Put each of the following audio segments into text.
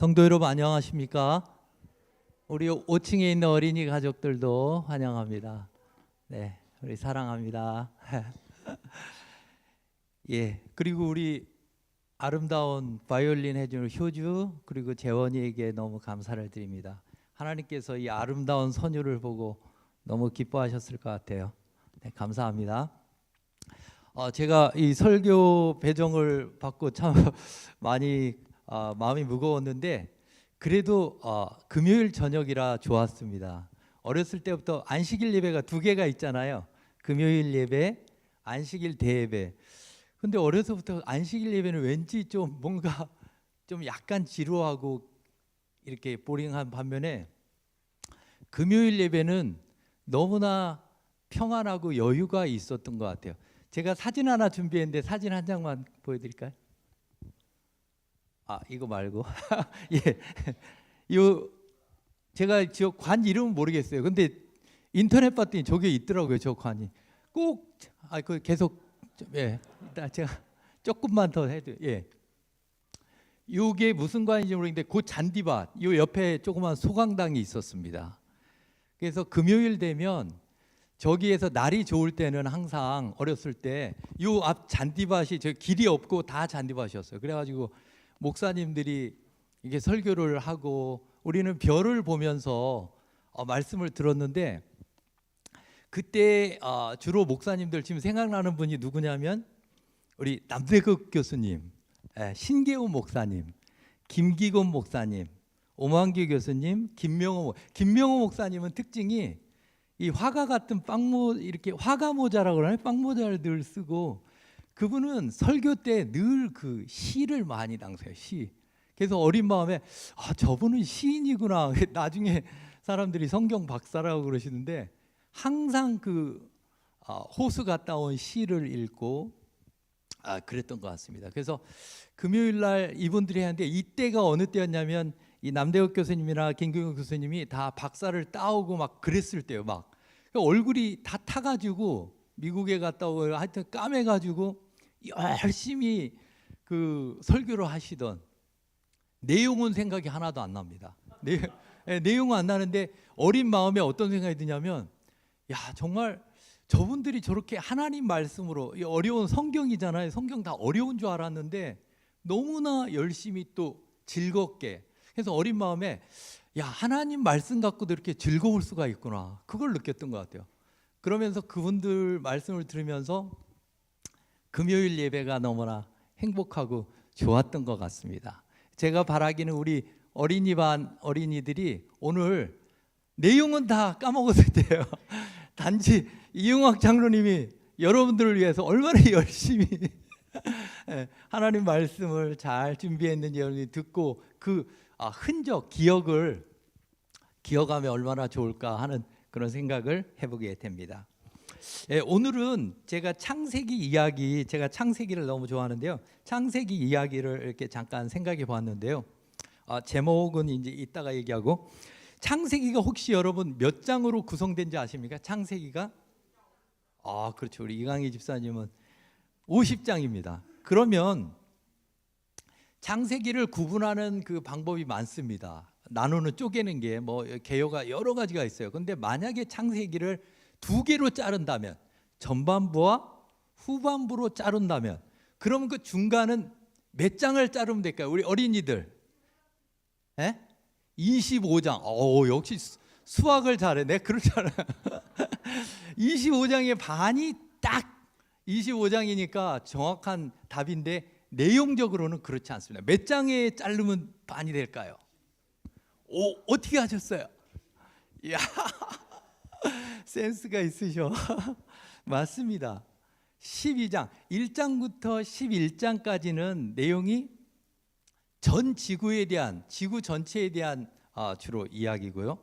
성도 여러분 안녕하십니까? 우리 5층에 있는 어린이 가족들도 환영합니다. 네, 우리 사랑합니다. 예, 그리고 우리 아름다운 바이올린 해주는 효주 그리고 재원이에게 너무 감사를 드립니다. 하나님께서 이 아름다운 선율을 보고 너무 기뻐하셨을 것 같아요. 네, 감사합니다. 제가 이 설교 배정을 받고 참 많이 마음이 무거웠는데 그래도 금요일 저녁이라 좋았습니다. 어렸을 때부터 안식일 예배가 두 개가 있잖아요. 금요일 예배, 안식일 대예배. 근데 어려서부터 안식일 예배는 왠지 좀 뭔가 좀 약간 지루하고 이렇게 보링한 반면에 금요일 예배는 너무나 평안하고 여유가 있었던 것 같아요. 제가 사진 하나 준비했는데 사진 한 장만 보여드릴까요? 이거 말고 예, 요 제가 저 관 이름은 모르겠어요. 근데 인터넷 봤더니 저게 있더라고요. 저 관이 꼭 그 계속 예, 일단 제가 조금만 더 해도 예, 요게 무슨 관인지 모르겠는데 그 잔디밭 요 옆에 조그만 소강당이 있었습니다. 그래서 금요일 되면 저기에서 날이 좋을 때는 항상 어렸을 때 요 앞 잔디밭이 저 길이 없고 다 잔디밭이었어요. 그래가지고 목사님들이 이게 설교를 하고 우리는 별을 보면서 말씀을 들었는데 그때 주로 목사님들 지금 생각나는 분이 누구냐면 우리 남대극 교수님, 신계호 목사님, 김기곤 목사님, 오만규 교수님, 김명호 목사님은 특징이 이 화가 같은 이렇게 화가 모자라고 그러나요? 빵 모자를 늘 쓰고 그분은 설교 때 늘 그 시를 많이 낭서해요. 시. 그래서 어린 마음에 저분은 시인이구나. 나중에 사람들이 성경 박사라고 그러시는데 항상 그 호수 갔다 온 시를 읽고 그랬던 것 같습니다. 그래서 금요일 날 이분들이 하는데 이때가 어느 때였냐면 이 남대혁 교수님이나 김경훈 교수님이 다 박사를 따오고 막 그랬을 때요. 막 얼굴이 다 타가지고 미국에 갔다 오고 하여튼 까매가지고 열심히 그 설교를 하시던 내용은 생각이 하나도 안 납니다. 내용은 안 나는데 어린 마음에 어떤 생각이 드냐면 정말 저분들이 저렇게 하나님 말씀으로 어려운 성경이잖아요. 성경 다 어려운 줄 알았는데 너무나 열심히 또 즐겁게 해서 어린 마음에 하나님 말씀 갖고도 이렇게 즐거울 수가 있구나. 그걸 느꼈던 것 같아요. 그러면서 그분들 말씀을 들으면서 금요일 예배가 너무나 행복하고 좋았던 것 같습니다. 제가 바라기는 우리 어린이반 어린이들이 오늘 내용은 다 까먹었을 때요. 단지 이용학 장로님이 여러분들을 위해서 얼마나 열심히 하나님 말씀을 잘 준비했는지 여러분이 듣고 그 흔적, 기억을 기억하면 얼마나 좋을까 하는 그런 생각을 해보게 됩니다. 오늘은 제가 제가 창세기를 너무 좋아하는데요. 창세기 이야기를 이렇게 잠깐 생각해 보았는데요. 제목은 이제 이따가 얘기하고 창세기가 혹시 여러분 몇 장으로 구성된지 아십니까? 창세기가 그렇죠. 우리 이강희 집사님은 50장입니다. 그러면 창세기를 구분하는 그 방법이 많습니다. 나누는 쪼개는 게 뭐 개요가 여러 가지가 있어요. 근데 만약에 창세기를 두 개로 자른다면 전반부와 후반부로 자른다면 그러면 그 중간은 몇 장을 자르면 될까요? 우리 어린이들 25장. 역시 수학을 잘해. 내 그렇잖아. 25장의 반이 딱 25장이니까 정확한 답인데 내용적으로는 그렇지 않습니다. 몇 장에 자르면 반이 될까요? 어떻게 하셨어요? 이야, 센스가 있으셔. 맞습니다. 12장 1장부터 11장까지는 내용이 전 지구에 대한 지구 전체에 대한 주로 이야기고요.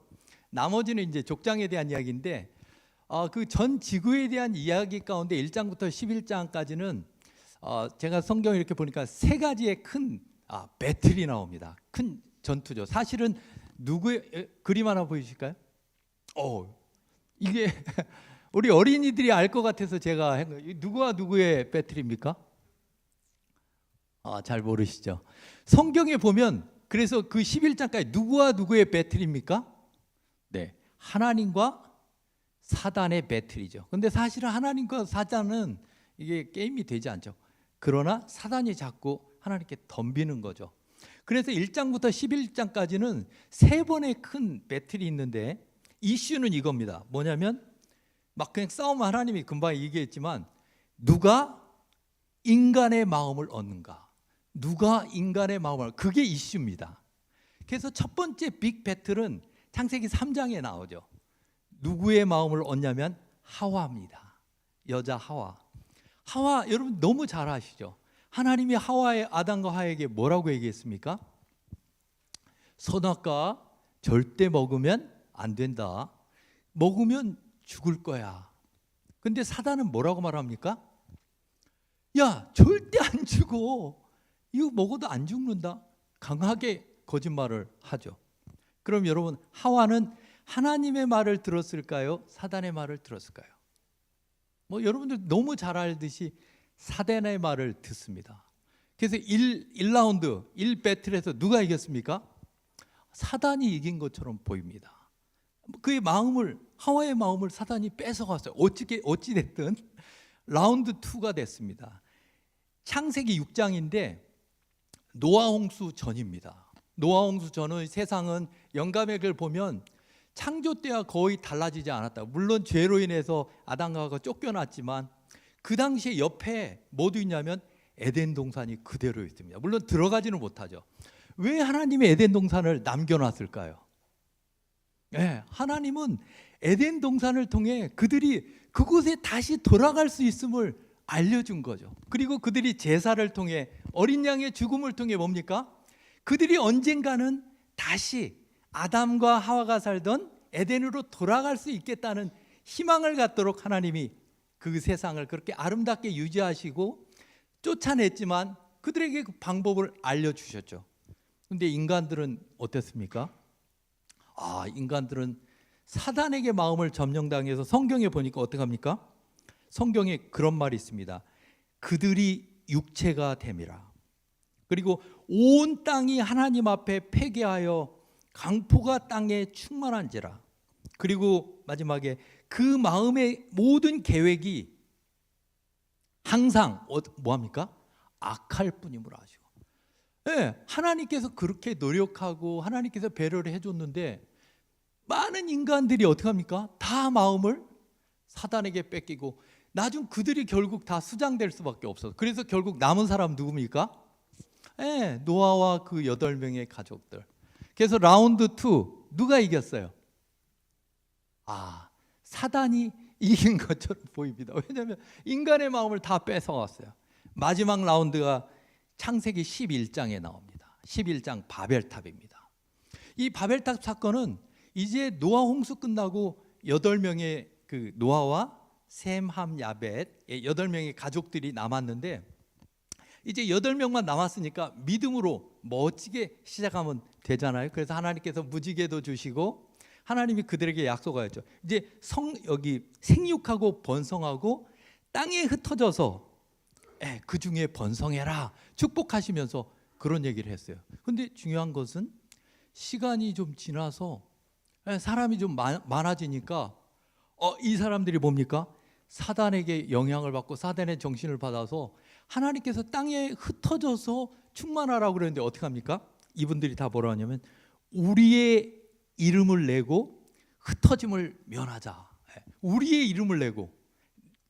나머지는 이제 족장에 대한 이야기인데 그 전 지구에 대한 이야기 가운데 1장부터 11장까지는 제가 성경 이렇게 보니까 세 가지의 큰 배틀이 나옵니다. 큰 전투죠. 사실은 누구의 그림 하나 보여주실까요? 이게 우리 어린이들이 알 것 같아서 제가 한 거예요. 누구와 누구의 배틀입니까? 잘 모르시죠? 성경에 보면 그래서 그 11장까지 누구와 누구의 배틀입니까? 네, 하나님과 사단의 배틀이죠. 근데 사실은 하나님과 사단은 이게 게임이 되지 않죠. 그러나 사단이 자꾸 하나님께 덤비는 거죠. 그래서 1장부터 11장까지는 세 번의 큰 배틀이 있는데 이슈는 이겁니다. 뭐냐면 막 그냥 싸우면 하나님이 금방 얘기했지만 누가 인간의 마음을 얻는가? 누가 인간의 마음을 얻는가? 그게 이슈입니다. 그래서 첫 번째 빅 배틀은 창세기 3장에 나오죠. 누구의 마음을 얻냐면 하와입니다. 여자 하와. 하와 여러분 너무 잘 아시죠? 하나님이 아담과 하와에게 뭐라고 얘기했습니까? 선악과 절대 먹으면 안 된다. 먹으면 죽을 거야. 근데 사단은 뭐라고 말합니까? 야, 절대 안 죽어. 이거 먹어도 안 죽는다. 강하게 거짓말을 하죠. 그럼 여러분, 하와는 하나님의 말을 들었을까요? 사단의 말을 들었을까요? 뭐 여러분들 너무 잘 알듯이 사단의 말을 듣습니다. 그래서 1라운드, 1배틀에서 누가 이겼습니까? 사단이 이긴 것처럼 보입니다. 그의 마음을, 하와의 마음을 사단이 뺏어갔어요. 어찌 됐든 라운드 2가 됐습니다. 창세기 6장인데 노아 홍수 전입니다. 노아 홍수 전의 세상은 영감액을 보면 창조 때와 거의 달라지지 않았다. 물론 죄로 인해서 아담과 하와가 쫓겨났지만 그 당시에 옆에 뭐도 있냐면 에덴 동산이 그대로 있습니다. 물론 들어가지는 못하죠. 왜 하나님이 에덴 동산을 남겨놨을까요? 네, 하나님은 에덴 동산을 통해 그들이 그곳에 다시 돌아갈 수 있음을 알려준 거죠. 그리고 그들이 제사를 통해 어린 양의 죽음을 통해 뭡니까? 그들이 언젠가는 다시 아담과 하와가 살던 에덴으로 돌아갈 수 있겠다는 희망을 갖도록 하나님이 그 세상을 그렇게 아름답게 유지하시고 쫓아냈지만 그들에게 그 방법을 알려주셨죠. 그런데 인간들은 어땠습니까? 인간들은 사단에게 마음을 점령당해서 성경에 보니까 어떡합니까? 성경에 그런 말이 있습니다. 그들이 육체가 됨이라. 그리고 온 땅이 하나님 앞에 패괴하여 강포가 땅에 충만한지라. 그리고 마지막에 그 마음의 모든 계획이 항상 뭐합니까? 악할 뿐임을 아시고. 네, 하나님께서 그렇게 노력하고 하나님께서 배려를 해줬는데 많은 인간들이 어떻게 합니까? 다 마음을 사단에게 뺏기고 나중 그들이 결국 다 수장될 수밖에 없어서 그래서 결국 남은 사람 누굽니까? 네, 노아와 그 8명의 가족들. 그래서 라운드 2 누가 이겼어요? 사단이 이긴 것처럼 보입니다. 왜냐하면 인간의 마음을 다 뺏어왔어요. 마지막 라운드가 창세기 11장에 나옵니다. 11장 바벨탑입니다. 이 바벨탑 사건은 이제 노아 홍수 끝나고 8명의 그 노아와 셈, 함, 야벳 8명의 가족들이 남았는데 이제 8명만 남았으니까 믿음으로 멋지게 시작하면 되잖아요. 그래서 하나님께서 무지개도 주시고 하나님이 그들에게 약속하였죠. 이제 여기 생육하고 번성하고 땅에 흩어져서 그 중에 번성해라 축복하시면서 그런 얘기를 했어요. 근데 중요한 것은 시간이 좀 지나서 사람이 좀 많아지니까 이 사람들이 뭡니까? 사단에게 영향을 받고 사단의 정신을 받아서 하나님께서 땅에 흩어져서 충만하라고 그랬는데 어떻게 합니까? 이분들이 다 뭐라 하냐면 우리의 이름을 내고 흩어짐을 면하자. 우리의 이름을 내고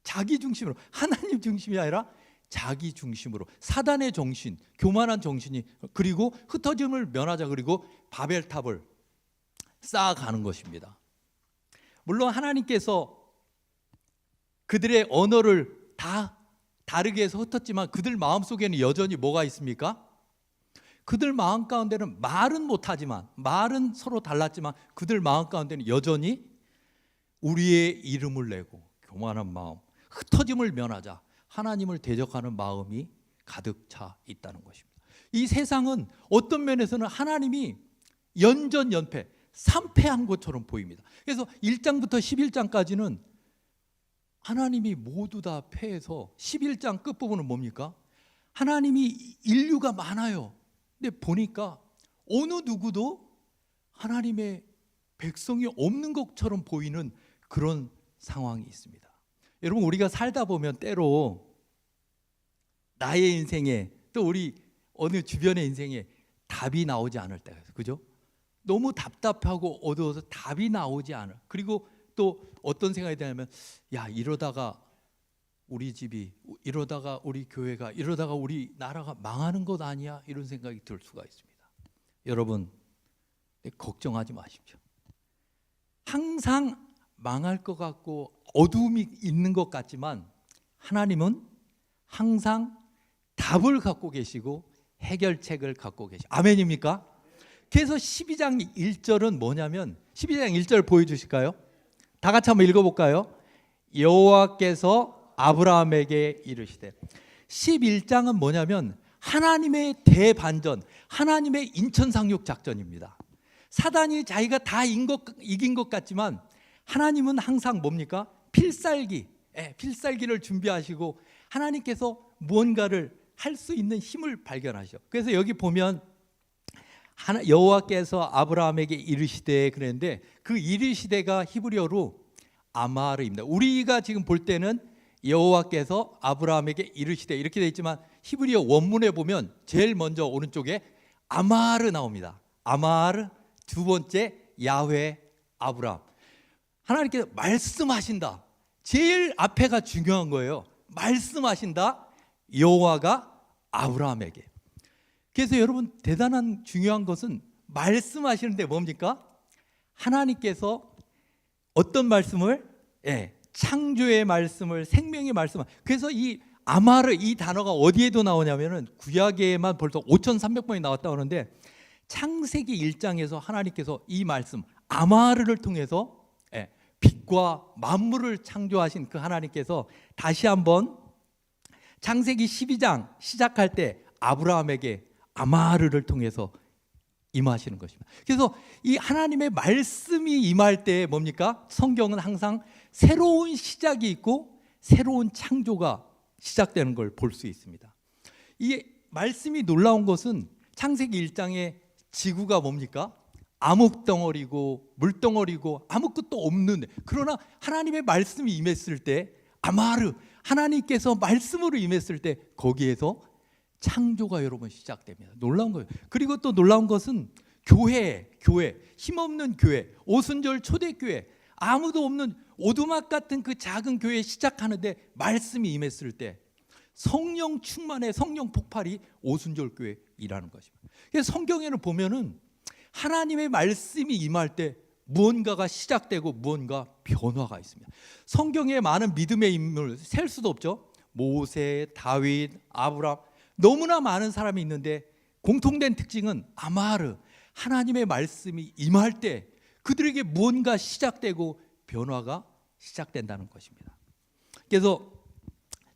자기 중심으로, 하나님 중심이 아니라 자기 중심으로 사단의 정신, 교만한 정신이 그리고 흩어짐을 면하자. 그리고 바벨탑을 쌓아가는 것입니다. 물론 하나님께서 그들의 언어를 다 다르게 해서 흩었지만 그들 마음속에는 여전히 뭐가 있습니까? 그들 마음 가운데는 말은 못하지만, 말은 서로 달랐지만 그들 마음 가운데는 여전히 우리의 이름을 내고 교만한 마음, 흩어짐을 면하자, 하나님을 대적하는 마음이 가득 차 있다는 것입니다. 이 세상은 어떤 면에서는 하나님이 연전연패, 삼패한 것처럼 보입니다. 그래서 1장부터 11장까지는 하나님이 모두 다 패해서 11장 끝부분은 뭡니까? 하나님이 인류가 많아요. 근데 보니까 어느 누구도 하나님의 백성이 없는 것처럼 보이는 그런 상황이 있습니다. 여러분, 우리가 살다 보면 때로 나의 인생에 또 우리 어느 주변의 인생에 답이 나오지 않을 때가 있어요. 그죠? 너무 답답하고 어두워서 답이 나오지 않아. 그리고 또 어떤 생각이 드냐면, 야, 이러다가 우리 집이, 이러다가 우리 교회가, 이러다가 우리 나라가 망하는 것 아니야? 이런 생각이 들 수가 있습니다. 여러분, 걱정하지 마십시오. 항상 망할 것 같고 어두움이 있는 것 같지만 하나님은 항상 답을 갖고 계시고 해결책을 갖고 계시고, 아멘입니까? 그래서 12장 1절은 뭐냐면, 12장 1절 보여주실까요? 다 같이 한번 읽어볼까요? 여호와께서 아브라함에게 이르시되. 11장은 뭐냐면 하나님의 대반전, 하나님의 인천상륙 작전입니다. 사단이 자기가 다 이긴 것 같지만 하나님은 항상 뭡니까? 필살기를 준비하시고 하나님께서 무언가를 할 수 있는 힘을 발견하셔. 그래서 여기 보면 여호와께서 아브라함에게 이르시되 그랬는데, 그 이르시되가 히브리어로 아마르입니다. 우리가 지금 볼 때는 여호와께서 아브라함에게 이르시되 이렇게 되어 있지만 히브리어 원문에 보면 제일 먼저 오른쪽에 아마르 나옵니다. 아마르, 두 번째 야훼 아브라함. 하나님께서 말씀하신다. 제일 앞에가 중요한 거예요. 말씀하신다. 여호와가 아브라함에게. 그래서 여러분, 대단한 중요한 것은 말씀하시는데 뭡니까? 하나님께서 어떤 말씀을? 창조의 말씀을, 생명의 말씀. 그래서 이 아마르, 이 단어가 어디에도 나오냐면은 구약에만 벌써 5,300번이 나왔다고 하는데, 창세기 1장에서 하나님께서 이 말씀 아마르를 통해서 빛과 만물을 창조하신 그 하나님께서 다시 한번 창세기 12장 시작할 때 아브라함에게 아마르를 통해서 임하시는 것입니다. 그래서 이 하나님의 말씀이 임할 때 뭡니까? 성경은 항상 새로운 시작이 있고 새로운 창조가 시작되는 걸 볼 수 있습니다. 이 말씀이 놀라운 것은 창세기 1장에 지구가 뭡니까? 암흑덩어리고 물덩어리고 아무것도 없는, 그러나 하나님의 말씀이 임했을 때, 아마르, 하나님께서 말씀으로 임했을 때 거기에서 창조가 여러분 시작됩니다. 놀라운 거예요. 그리고 또 놀라운 것은 교회, 힘없는 교회, 오순절 초대교회, 아무도 없는 오두막 같은 그 작은 교회 시작하는데 말씀이 임했을 때 성령 충만의 성령 폭발이 오순절 교회이라는 것입니다. 그래서 성경에는 보면은 하나님의 말씀이 임할 때 무언가가 시작되고 무언가 변화가 있습니다. 성경에 많은 믿음의 인물 셀 수도 없죠. 모세, 다윗, 아브라함, 너무나 많은 사람이 있는데 공통된 특징은 아마르, 하나님의 말씀이 임할 때 그들에게 무언가 시작되고 변화가 시작된다는 것입니다. 그래서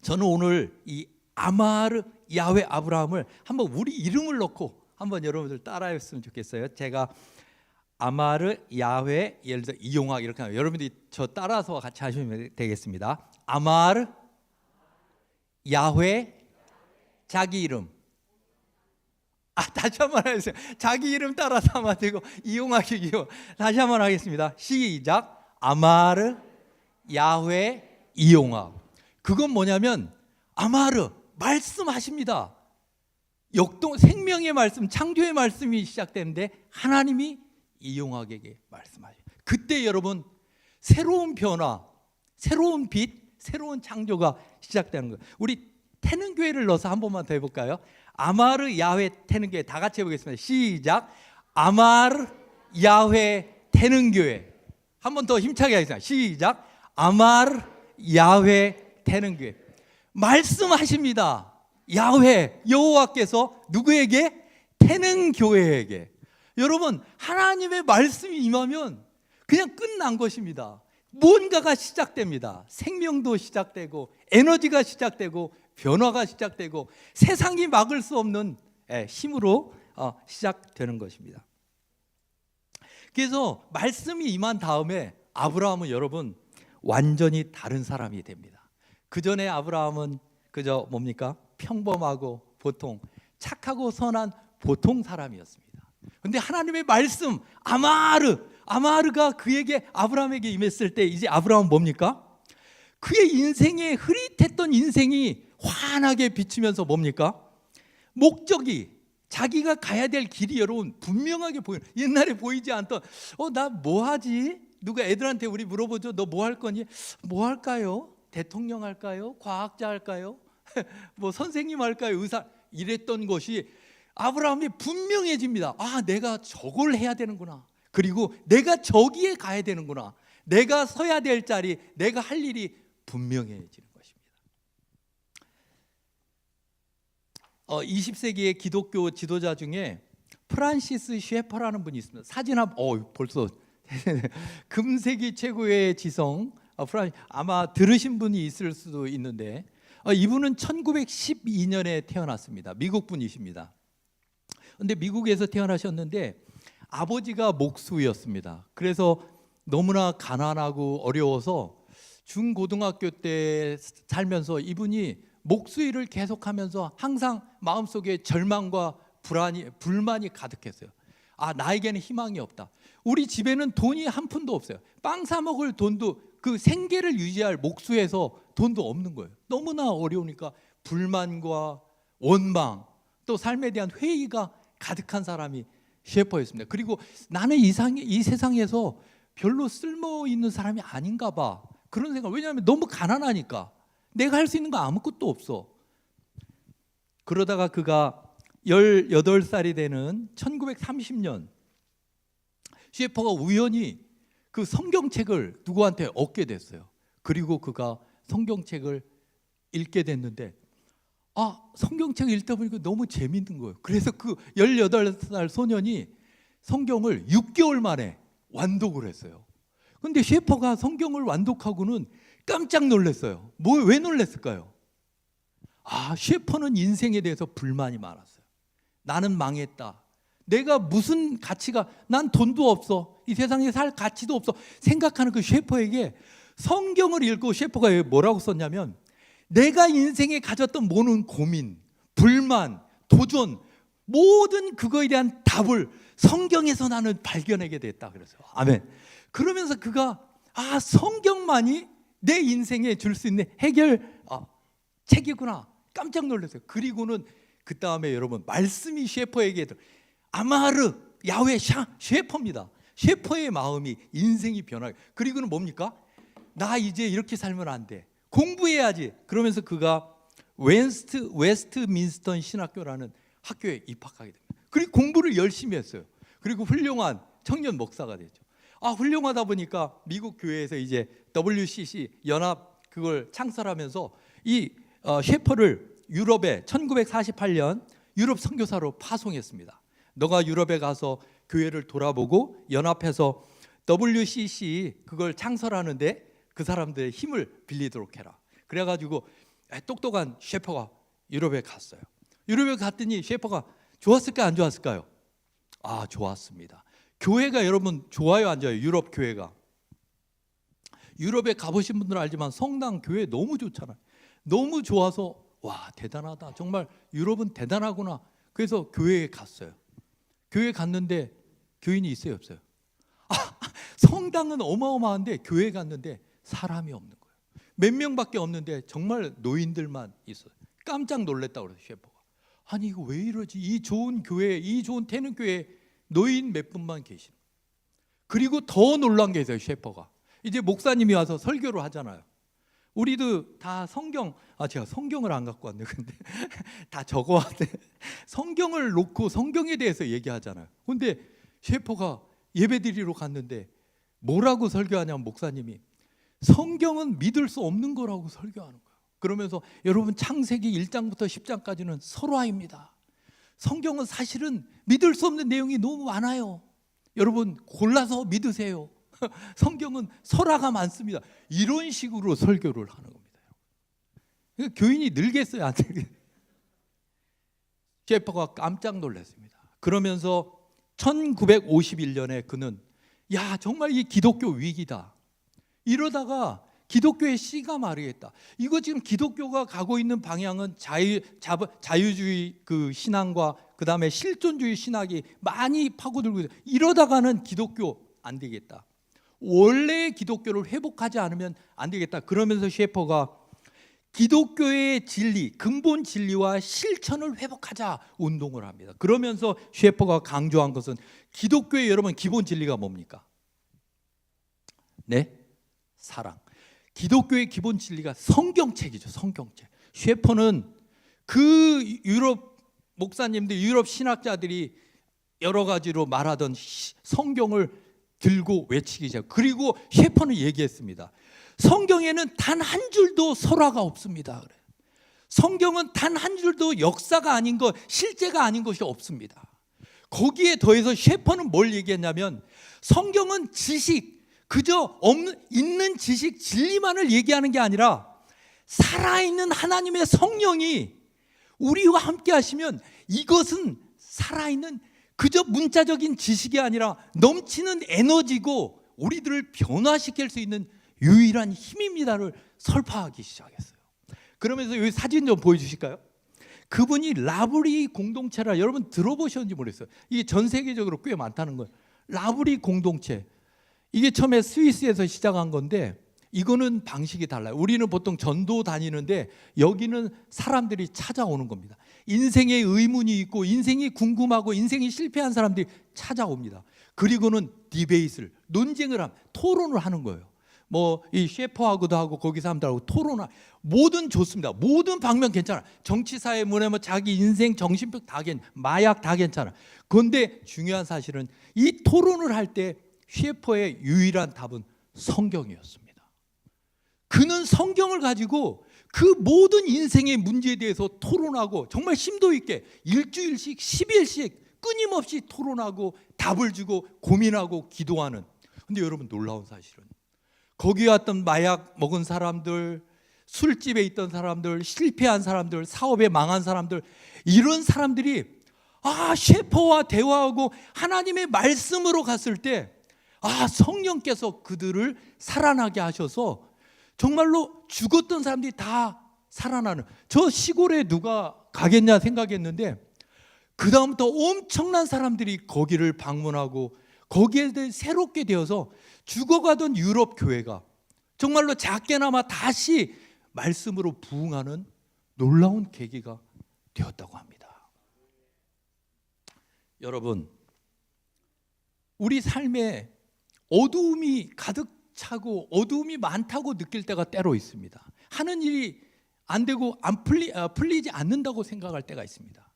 저는 오늘 이 아마르 야훼 아브라함을 한번 우리 이름을 넣고 한번 여러분들 따라했으면 좋겠어요. 제가 아마르 야훼, 예를 들어 이용학 이렇게 하면 여러분들이 저 따라서 같이 하시면 되겠습니다. 아마르 야훼, 자기 이름. 다시 한번 해주세요. 자기 이름 따라서 하면 되고 이용하기 이용. 다시 한번 하겠습니다. 시작. 아마르 야훼 이용학. 그건 뭐냐면 아마르 말씀하십니다. 역동 생명의 말씀, 창조의 말씀이 시작되는데 하나님이 이용학에게 말씀하셔요. 그때 여러분 새로운 변화, 새로운 빛, 새로운 창조가 시작되는 거예요. 우리 태능교회를 넣어서 한 번만 더 해볼까요? 아마르 야훼 태능교회 다 같이 해보겠습니다. 시작. 아마르 야훼 태능교회. 한 번 더 힘차게 하겠습니다. 시작. 아마르 야훼 태능교회. 말씀하십니다. 야훼 여호와께서 누구에게? 태능교회에게. 여러분 하나님의 말씀이 임하면 그냥 끝난 것입니다. 뭔가가 시작됩니다. 생명도 시작되고 에너지가 시작되고 변화가 시작되고 세상이 막을 수 없는 힘으로 시작되는 것입니다. 그래서 말씀이 임한 다음에 아브라함은 여러분 완전히 다른 사람이 됩니다. 그 전에 아브라함은 그저 뭡니까? 평범하고 보통 착하고 선한 보통 사람이었습니다. 근데 하나님의 말씀 아마르가 그에게 아브라함에게 임했을 때 이제 아브라함은 뭡니까? 그의 인생에 흐릿했던 인생이 환하게 비치면서 뭡니까? 목적이 자기가 가야 될 길이 여러분 분명하게 보여요. 옛날에 보이지 않던 나 뭐 하지? 누가 애들한테 우리 물어보죠. 너 뭐 할 거니? 뭐 할까요? 대통령 할까요? 과학자 할까요? 뭐 선생님 할까요? 의사 이랬던 것이 아브라함이 분명해집니다. 내가 저걸 해야 되는구나. 그리고 내가 저기에 가야 되는구나. 내가 서야 될 자리, 내가 할 일이 분명해지는 것입니다. 20세기의 기독교 지도자 중에 프란시스 셰퍼라는 분이 있습니다. 사진 벌써 금세기 최고의 지성 아마 들으신 분이 있을 수도 있는데 이분은 1912년에 태어났습니다. 미국 분이십니다. 근데 미국에서 태어나셨는데 아버지가 목수였습니다. 그래서 너무나 가난하고 어려워서 중고등학교 때 살면서 이분이 목수일을 계속하면서 항상 마음속에 절망과 불만이 가득했어요. 나에게는 희망이 없다. 우리 집에는 돈이 한 푼도 없어요. 빵 사 먹을 돈도 그 생계를 유지할 목수에서 돈도 없는 거예요. 너무나 어려우니까 불만과 원망 또 삶에 대한 회의가 가득한 사람이 셰퍼였습니다. 그리고 나는 이 세상에서 별로 쓸모 있는 사람이 아닌가 봐. 그런 생각. 왜냐하면 너무 가난하니까 내가 할 수 있는 거 아무것도 없어. 그러다가 그가 18살이 되는 1930년 셰퍼가 우연히 그 성경책을 누구한테 얻게 됐어요. 그리고 그가 성경책을 읽게 됐는데 성경책을 읽다 보니까 너무 재밌는 거예요. 그래서 그 18살 소년이 성경을 6개월 만에 완독을 했어요. 근데 셰퍼가 성경을 완독하고는 깜짝 놀랐어요. 왜 놀랐을까요? 셰퍼는 인생에 대해서 불만이 많았어요. 나는 망했다. 내가 무슨 가치가, 난 돈도 없어. 이 세상에 살 가치도 없어. 생각하는 그 셰퍼에게 성경을 읽고 셰퍼가 뭐라고 썼냐면 내가 인생에 가졌던 모든 고민, 불만, 도전 모든 그거에 대한 답을 성경에서 나는 발견하게 됐다 그랬어요. 아멘. 그러면서 그가 성경만이 내 인생에 줄 수 있는 해결 책이구나 깜짝 놀랐어요. 그리고는 그 다음에 여러분 말씀이 셰퍼에게 아마르 야훼 셰퍼입니다. 셰퍼의 마음이 인생이 변하게. 그리고는 뭡니까? 나 이제 이렇게 살면 안 돼. 공부해야지. 그러면서 그가 웨스트민스턴 신학교라는 학교에 입학하게 됩니다. 그리고 공부를 열심히 했어요. 그리고 훌륭한 청년 목사가 됐죠. 훌륭하다 보니까 미국 교회에서 이제 WCC 연합 그걸 창설하면서 이 셰퍼를 유럽에 1948년 유럽 선교사로 파송했습니다. 너가 유럽에 가서 교회를 돌아보고 연합해서 WCC 그걸 창설하는데 그 사람들의 힘을 빌리도록 해라. 그래가지고 똑똑한 셰퍼가 유럽에 갔어요. 유럽에 갔더니 셰퍼가 좋았을까요? 안 좋았을까요? 좋았습니다. 교회가 여러분 좋아요 안 좋아요? 유럽 교회가. 유럽에 가보신 분들은 알지만 성당 교회 너무 좋잖아요. 너무 좋아서 대단하다. 정말 유럽은 대단하구나. 그래서 교회에 갔어요. 교회에 갔는데 교인이 있어요 없어요? 성당은 어마어마한데 교회에 갔는데 사람이 없는 거예요. 몇 명밖에 없는데 정말 노인들만 있어요. 깜짝 놀랐다고 그래서 셰퍼가. 이거 왜 이러지? 이 좋은 교회, 이 좋은 태능교회에 노인 몇 분만 계시는. 그리고 더 놀란 게 있어요. 셰퍼가 이제 목사님이 와서 설교를 하잖아요. 우리도 다 제가 성경을 안 갖고 왔네. 근데 다 적어왔네. 성경을 놓고 성경에 대해서 얘기하잖아요. 근데 셰퍼가 예배드리러 갔는데 뭐라고 설교하냐면 목사님이 성경은 믿을 수 없는 거라고 설교하는 거예요. 그러면서 여러분 창세기 1장부터 10장까지는 설화입니다. 성경은 사실은 믿을 수 없는 내용이 너무 많아요. 여러분 골라서 믿으세요. 성경은 설화가 많습니다. 이런 식으로 설교를 하는 겁니다. 교인이 늘겠어요 안 늘겠어요? 셰퍼가 깜짝 놀랐습니다. 그러면서 1951년에 그는 정말 이 기독교 위기다. 이러다가 기독교의 씨가 마르겠다. 이거 지금 기독교가 가고 있는 방향은 자유주의 그 신앙과 그 다음에 실존주의 신학이 많이 파고들고 있어요. 이러다가는 기독교 안 되겠다. 원래의 기독교를 회복하지 않으면 안 되겠다. 그러면서 셰퍼가 기독교의 진리, 근본 진리와 실천을 회복하자 운동을 합니다. 그러면서 셰퍼가 강조한 것은 기독교의 여러분 기본 진리가 뭡니까? 네? 사랑. 기독교의 기본 진리가 성경책이죠. 성경책. 셰퍼는 그 유럽 목사님들, 유럽 신학자들이 여러 가지로 말하던 성경을 들고 외치기 시작. 그리고 셰퍼는 얘기했습니다. 성경에는 단 한 줄도 설화가 없습니다. 성경은 단 한 줄도 역사가 아닌 것, 실제가 아닌 것이 없습니다. 거기에 더해서 셰퍼는 뭘 얘기했냐면 성경은 지식, 그저 있는 지식, 진리만을 얘기하는 게 아니라 살아있는 하나님의 성령이 우리와 함께 하시면 이것은 살아있는 그저 문자적인 지식이 아니라 넘치는 에너지고 우리들을 변화시킬 수 있는 유일한 힘입니다를 설파하기 시작했어요. 그러면서 여기 사진 좀 보여주실까요? 그분이 라브리 공동체라 여러분 들어보셨는지 모르겠어요. 이게 전 세계적으로 꽤 많다는 거예요. 라브리 공동체. 이게 처음에 스위스에서 시작한 건데 이거는 방식이 달라요. 우리는 보통 전도 다니는데 여기는 사람들이 찾아오는 겁니다. 인생에 의문이 있고 인생이 궁금하고 인생이 실패한 사람들이 찾아옵니다. 그리고는 디베이트를, 논쟁을 토론을 하는 거예요. 뭐 이 셰퍼하고도 하고 거기 사람들하고 토론을, 뭐든 좋습니다. 모든 방면 괜찮아. 정치, 사회, 문화, 뭐 자기 인생, 정신병 다 괜찮아. 마약 다 괜찮아. 그런데 중요한 사실은 이 토론을 할 때 셰퍼의 유일한 답은 성경이었습니다. 그는 성경을 가지고 그 모든 인생의 문제에 대해서 토론하고 정말 심도 있게 일주일씩 10일씩 끊임없이 토론하고 답을 주고 고민하고 기도하는. 근데 여러분 놀라운 사실은 거기 왔던 마약 먹은 사람들, 술집에 있던 사람들, 실패한 사람들, 사업에 망한 사람들, 이런 사람들이 셰퍼와 대화하고 하나님의 말씀으로 갔을 때 성령께서 그들을 살아나게 하셔서 정말로 죽었던 사람들이 다 살아나는, 저 시골에 누가 가겠냐 생각했는데 그 다음부터 엄청난 사람들이 거기를 방문하고 거기에 대해 새롭게 되어서 죽어가던 유럽 교회가 정말로 작게나마 다시 말씀으로 부흥하는 놀라운 계기가 되었다고 합니다. 여러분, 우리 삶에 어두움이 가득 차고 어두움이 많다고 느낄 때가 때로 있습니다. 하는 일이 안 되고 풀리지 않는다고 생각할 때가 있습니다.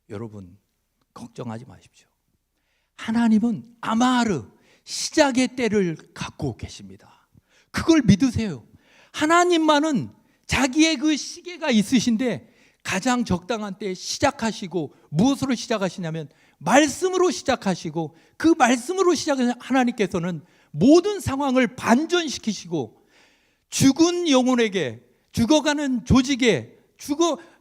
여러분 걱정하지 마십시오. 하나님은 아마르 시작의 때를 갖고 계십니다. 그걸 믿으세요. 하나님만은 자기의 그 시계가 있으신데 가장 적당한 때에 시작하시고, 무엇으로 시작하시냐면 말씀으로 시작하시고, 그 말씀으로 시작하신 하나님께서는 모든 상황을 반전시키시고 죽은 영혼에게, 죽어가는 조직에,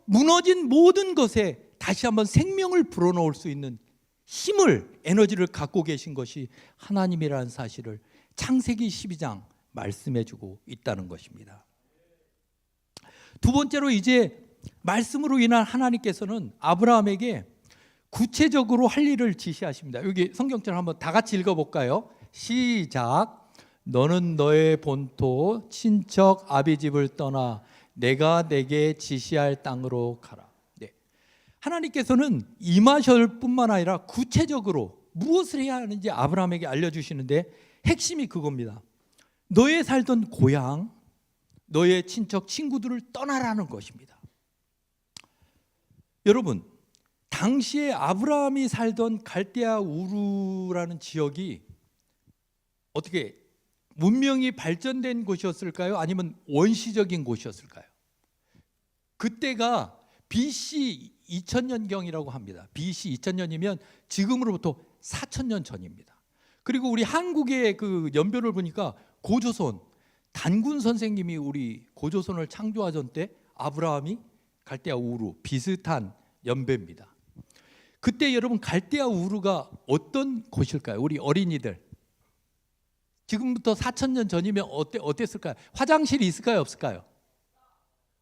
무너진 모든 것에 다시 한번 생명을 불어넣을 수 있는 힘을, 에너지를 갖고 계신 것이 하나님이라는 사실을 창세기 12장 말씀해주고 있다는 것입니다. 두 번째로 이제 말씀으로 인한 하나님께서는 아브라함에게 구체적으로 할 일을 지시하십니다. 여기 성경처럼 한번 다 같이 읽어볼까요? 시작. 너는 너의 본토 친척 아비 집을 떠나 내가 내게 지시할 땅으로 가라. 네. 하나님께서는 임하실 뿐만 아니라 구체적으로 무엇을 해야 하는지 아브라함에게 알려주시는데 핵심이 그겁니다. 너의 살던 고향, 너의 친척 친구들을 떠나라는 것입니다. 여러분, 당시에 아브라함이 살던 갈대아 우르라는 지역이 어떻게 문명이 발전된 곳이었을까요? 아니면 원시적인 곳이었을까요? 그때가 BC 2000년경이라고 합니다. BC 2000년이면 지금으로부터 4000년 전입니다. 그리고 우리 한국의 그 연변을 보니까 고조선, 단군 선생님이 우리 고조선을 창조하던 때 아브라함이 갈대아 우르, 비슷한 연배입니다. 그때 여러분 갈대아 우르가 어떤 곳일까요? 우리 어린이들 지금부터 4,000년 전이면 어땠을까요? 화장실이 있을까요, 없을까요?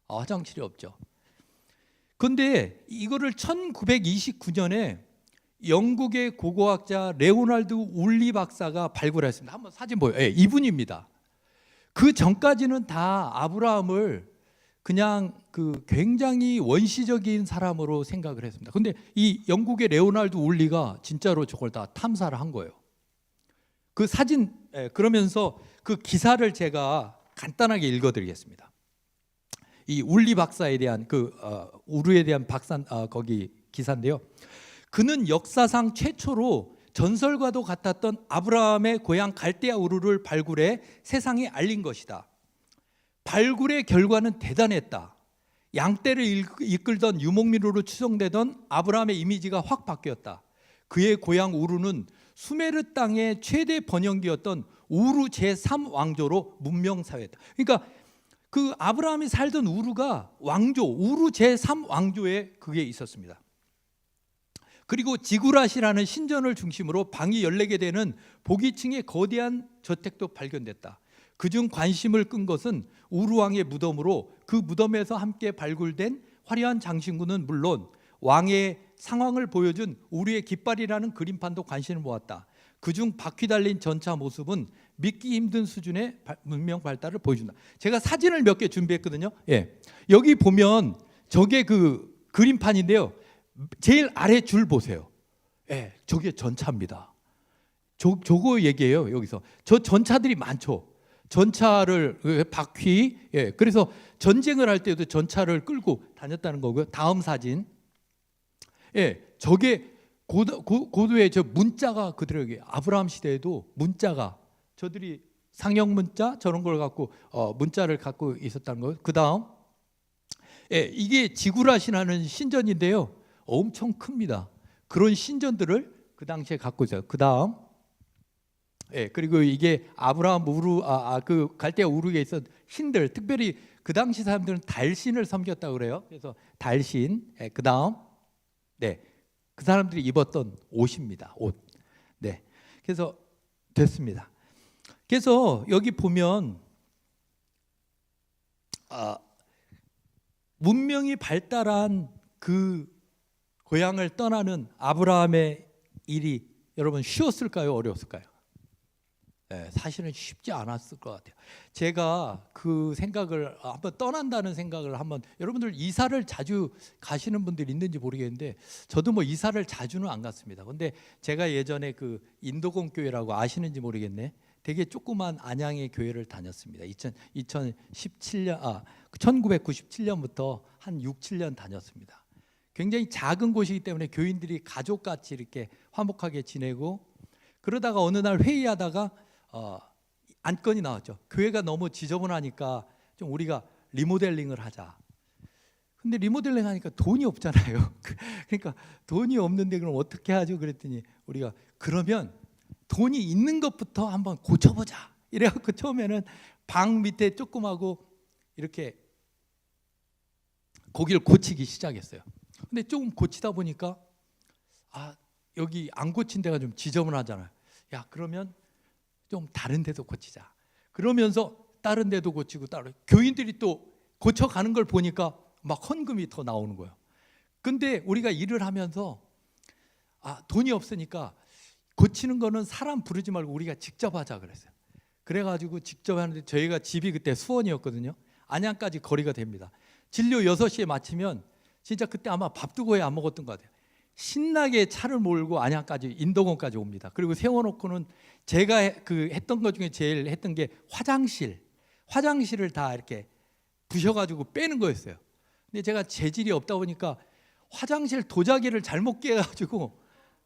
화장실이 없죠. 그런데 이거를 1929년에 영국의 고고학자 레오날드 울리 박사가 발굴했습니다. 한번 사진 보여요. 예, 이분입니다. 그 전까지는 다 아브라함을 그냥 그 굉장히 원시적인 사람으로 생각을 했습니다. 근데 이 영국의 레오날드 울리가 진짜로 저걸 다 탐사를 한 거예요. 그 사진, 그러면서 그 기사를 제가 간단하게 읽어드리겠습니다. 이 울리 박사에 대한 우르에 대한 거기 기사인데요. 그는 역사상 최초로 전설과도 같았던 아브라함의 고향 갈대아 우르를 발굴해 세상에 알린 것이다. 발굴의 결과는 대단했다. 양떼를 이끌던 유목민으로 추정되던 아브라함의 이미지가 확 바뀌었다. 그의 고향 우르는 수메르 땅의 최대 번영기였던 우르 제3왕조로 문명사회다. 그러니까 그 아브라함이 살던 우르가 왕조, 우르 제3왕조에 그게 있었습니다. 그리고 지구라시라는 신전을 중심으로 방이 14개 되는 보기층의 거대한 저택도 발견됐다. 그중 관심을 끈 것은 우르왕의 무덤으로 그 무덤에서 함께 발굴된 화려한 장신구는 물론 왕의 상황을 보여준 우르의 깃발이라는 그림판도 관심을 모았다. 그중 바퀴 달린 전차 모습은 믿기 힘든 수준의 문명 발달을 보여준다. 제가 사진을 몇 개 준비했거든요. 예, 여기 보면 저게 그 그림판인데요. 제일 아래 줄 보세요. 예, 저게 전차입니다. 저거 얘기해요. 여기서 저 전차들이 많죠. 전차를 바퀴, 예, 그래서 전쟁을 할 때도 전차를 끌고 다녔다는 거고요. 다음 사진, 예, 저게 고도의 저 문자가 그대로 여기 아브라함 시대에도 문자가 저들이 상형 문자 저런 걸 갖고 문자를 갖고 있었다는 거예요. 그 다음, 예, 이게 지구라시라는 신전인데요. 엄청 큽니다. 그런 신전들을 그 당시에 갖고 있어요. 그 다음, 예, 그리고 이게 아브라함 우르 그 갈대아 우르에 있었 신들, 특별히 그 당시 사람들은 달신을 섬겼다고 그래요. 그래서 달신, 예, 그 다음, 네, 그 사람들이 입었던 옷입니다. 옷. 네, 그래서 됐습니다. 그래서 여기 보면 문명이 발달한 그 고향을 떠나는 아브라함의 일이 여러분 쉬웠을까요? 어려웠을까요? 네, 사실은 쉽지 않았을 것 같아요. 제가 그 생각을 한번 떠난다는 생각을 한번, 여러분들 이사를 자주 가시는 분들 있는지 모르겠는데 저도 뭐 이사를 자주는 안 갔습니다. 근데 제가 예전에 그 인도공 교회라고 아시는지 모르겠네. 되게 조그만 안양의 교회를 다녔습니다. 1997년부터 한 6, 7년 다녔습니다. 굉장히 작은 곳이기 때문에 교인들이 가족같이 이렇게 화목하게 지내고, 그러다가 어느 날 회의하다가 안건이 나왔죠. 교회가 너무 지저분하니까 좀 우리가 리모델링을 하자. 근데 리모델링 하니까 돈이 없잖아요. 그러니까 돈이 없는데 그럼 어떻게 하죠? 그랬더니 우리가 그러면 돈이 있는 것부터 한번 고쳐보자. 이래갖고 처음에는 방 밑에 조그마고 이렇게 거기를 고치기 시작했어요. 근데 조금 고치다 보니까 여기 안 고친 데가 좀 지저분하잖아요. 야, 그러면 좀 다른 데도 고치자. 그러면서 다른 데도 고치고 교인들이 또 고쳐가는 걸 보니까 막 헌금이 더 나오는 거예요. 근데 우리가 일을 하면서 돈이 없으니까 고치는 거는 사람 부르지 말고 우리가 직접 하자 그랬어요. 그래가지고 직접 하는데 저희가 집이 그때 수원이었거든요. 안양까지 거리가 됩니다. 진료 6시에 마치면 진짜 그때 아마 밥도 거의 안 먹었던 것 같아요. 신나게 차를 몰고 안양까지, 인도공까지 옵니다. 그리고 세워놓고는 제가 했던 것 중에 제일 했던 게 화장실을 다 이렇게 부셔가지고 빼는 거였어요. 근데 제가 재질이 없다 보니까 화장실 도자기를 잘못 깨가지고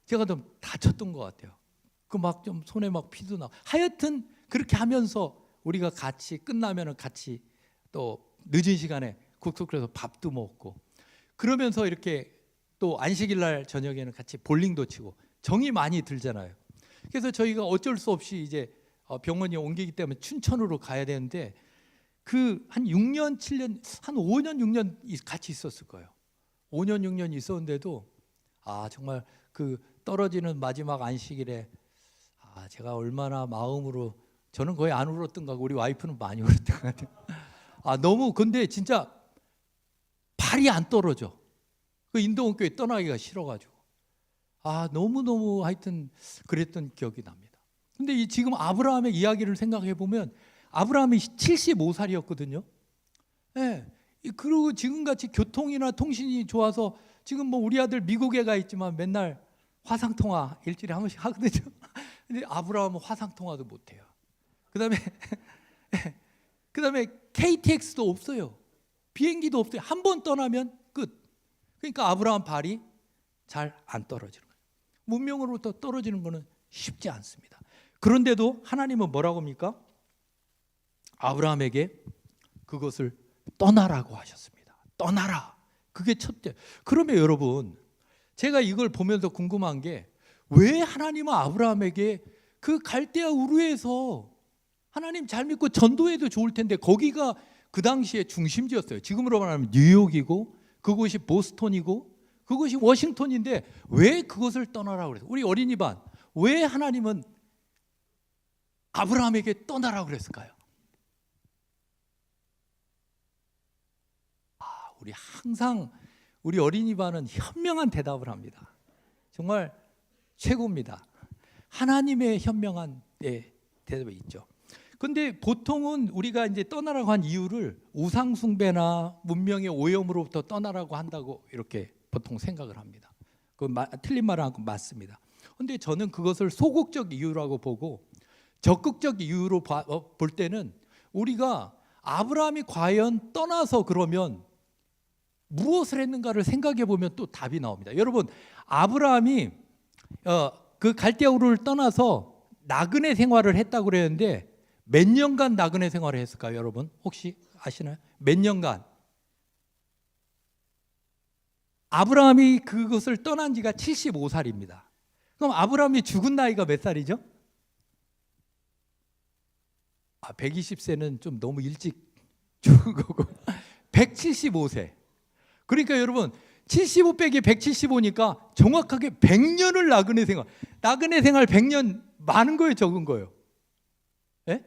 제가 좀 다쳤던 것 같아요. 그 막 좀 손에 막 피도 나고. 하여튼 그렇게 하면서 우리가 같이 끝나면은 같이 또 늦은 시간에 국수 끓여서 밥도 먹고, 그러면서 이렇게 또 안식일 날 저녁에는 같이 볼링도 치고 정이 많이 들잖아요. 그래서 저희가 어쩔 수 없이 이제 병원이 옮기기 때문에 춘천으로 가야 되는데 그 한 6년, 7년, 한 5년, 6년 같이 있었을 거예요. 5년, 6년 있었는데도 정말 그 떨어지는 마지막 안식일에 제가 얼마나 마음으로 저는 거의 안 울었던 거 같고 우리 와이프는 많이 울었던 것 같아요. 너무 근데 진짜 발이 안 떨어져. 그 인도원교회 떠나기가 싫어가지고 너무너무 하여튼 그랬던 기억이 납니다. 근데 지금 아브라함의 이야기를 생각해 보면 아브라함이 75살이었거든요. 예. 그리고 지금같이 교통이나 통신이 좋아서 지금 뭐 우리 아들 미국에 가 있지만 맨날 화상통화 일주일에 한 번씩 하거든요. 근데 아브라함은 화상통화도 못해요. 그다음에 KTX도 없어요. 비행기도 없어요. 한 번 떠나면 끝. 그러니까 아브라함 발이 잘 안 떨어지는 거예요. 문명으로부터 떨어지는 거는 쉽지 않습니다. 그런데도 하나님은 뭐라고 합니까? 아브라함에게 그것을 떠나라고 하셨습니다. 떠나라. 그게 첫째. 그러면 여러분, 제가 이걸 보면서 궁금한 게 왜 하나님은 아브라함에게 그 갈대아 우르에서 하나님 잘 믿고 전도해도 좋을 텐데 거기가 그 당시에 중심지였어요. 지금으로 말하면 뉴욕이고 그곳이 보스턴이고 그것이 워싱턴인데 왜 그것을 떠나라고 그랬어요? 우리 어린이반, 왜 하나님은 아브라함에게 떠나라고 그랬을까요? 우리 항상 우리 어린이반은 현명한 대답을 합니다. 정말 최고입니다. 하나님의 현명한 대답이 있죠. 근데 보통은 우리가 이제 떠나라고 한 이유를 우상 숭배나 문명의 오염으로부터 떠나라고 한다고 이렇게 보통 생각을 합니다. 그 틀린 말은 않고 맞습니다. 근데 저는 그것을 소극적 이유라고 보고 적극적 이유로 볼 때는 우리가 아브라함이 과연 떠나서 그러면 무엇을 했는가를 생각해 보면 또 답이 나옵니다. 여러분, 아브라함이 그 갈대아 우르를 떠나서 나그네 생활을 했다고 그랬는데 몇 년간 나그네 생활을 했을까요? 여러분 혹시 아시나요? 몇 년간? 아브라함이 그것을 떠난 지가 75살입니다. 그럼 아브라함이 죽은 나이가 몇 살이죠? 120세는 좀 너무 일찍 죽은 거고 175세. 그러니까 여러분 75 빼기 175니까 정확하게 100년을 나그네 생활. 나그네 생활 100년 많은 거예요, 적은 거예요? 예?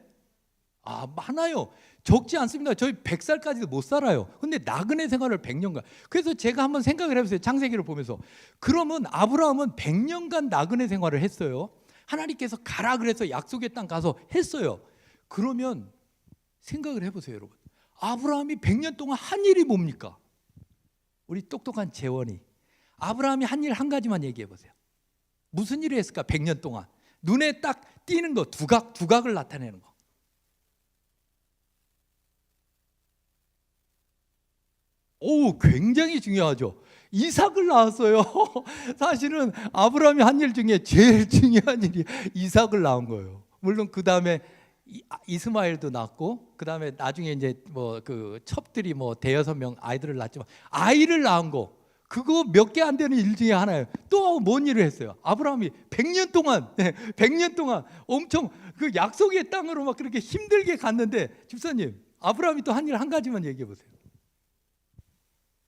많아요. 적지 않습니다. 저희 100살까지도 못 살아요. 근데 나그네 생활을 100년간. 그래서 제가 한번 생각을 해보세요. 창세기를 보면서. 그러면 아브라함은 100년간 나그네 생활을 했어요. 하나님께서 가라 그래서 약속의 땅 가서 했어요. 그러면 생각을 해보세요, 여러분. 아브라함이 100년 동안 한 일이 뭡니까? 우리 똑똑한 재원이 아브라함이 한 일 한 가지만 얘기해 보세요. 무슨 일을 했을까? 100년 동안 눈에 딱 띄는 거, 두각을 나타내는 거. 굉장히 중요하죠. 이삭을 낳았어요. 사실은 아브라함이 한 일 중에 제일 중요한 일이 이삭을 낳은 거예요. 물론 그 다음에 이스마엘도 낳고 그 다음에 나중에 이제 뭐 그 첩들이 뭐 대여섯 명 아이들을 낳지만 아이를 낳은 거 그거 몇 개 안 되는 일 중에 하나예요. 또 뭔 일을 했어요? 아브라함이 100년 동안 엄청 그 약속의 땅으로 막 그렇게 힘들게 갔는데 집사님, 아브라함이 또 한 일 한 가지만 얘기해 보세요.